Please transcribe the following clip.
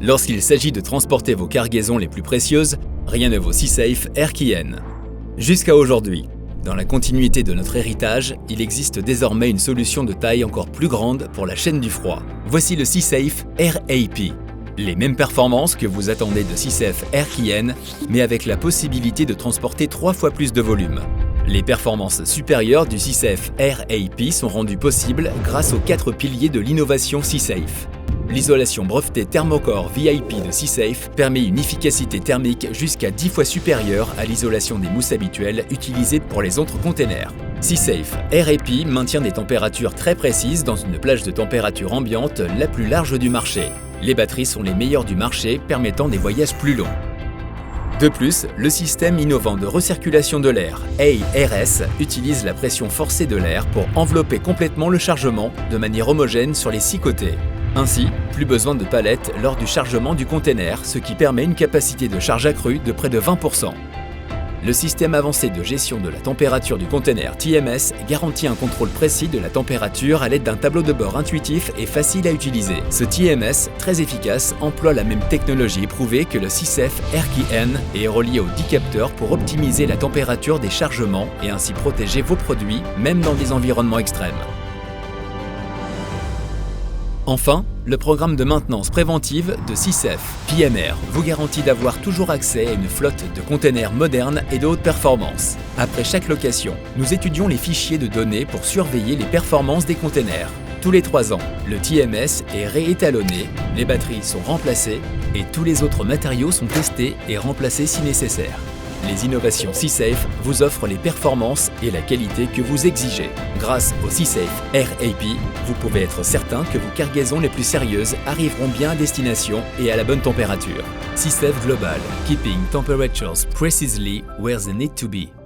Lorsqu'il s'agit de transporter vos cargaisons les plus précieuses, rien ne vaut SeaSafe Air-KN. Jusqu'à aujourd'hui, dans la continuité de notre héritage, il existe désormais une solution de taille encore plus grande pour la chaîne du froid. Voici le SeaSafe Air-AP. Les mêmes performances que vous attendez de SeaSafe Air-KN, mais avec la possibilité de transporter 3 fois plus de volume. Les performances supérieures du SeaSafe Air-AP sont rendues possibles grâce aux 4 piliers de l'innovation SeaSafe. L'isolation brevetée Thermocore VIP de SeaSafe permet une efficacité thermique jusqu'à 10 fois supérieure à l'isolation des mousses habituelles utilisées pour les autres containers. SeaSafe Air-AP maintient des températures très précises dans une plage de température ambiante la plus large du marché. Les batteries sont les meilleures du marché, permettant des voyages plus longs. De plus, le système innovant de recirculation de l'air, ARS, utilise la pression forcée de l'air pour envelopper complètement le chargement de manière homogène sur les 6 côtés. Ainsi, plus besoin de palettes lors du chargement du container, ce qui permet une capacité de charge accrue de près de 20%. Le système avancé de gestion de la température du container TMS garantit un contrôle précis de la température à l'aide d'un tableau de bord intuitif et facile à utiliser. Ce TMS, très efficace, emploie la même technologie prouvée que le SeaSafe Air-KN et est relié au 10 capteurs pour optimiser la température des chargements et ainsi protéger vos produits, même dans des environnements extrêmes. Enfin, le programme de maintenance préventive de SeaSafe PMR vous garantit d'avoir toujours accès à une flotte de containers modernes et de haute performance. Après chaque location, nous étudions les fichiers de données pour surveiller les performances des containers. Tous les 3 ans, le TMS est réétalonné, les batteries sont remplacées et tous les autres matériaux sont testés et remplacés si nécessaire. Les innovations SeaSafe vous offrent les performances et la qualité que vous exigez. Grâce au SeaSafe Air-AP, vous pouvez être certain que vos cargaisons les plus sérieuses arriveront bien à destination et à la bonne température. SeaSafe Global, keeping temperatures precisely where they need to be.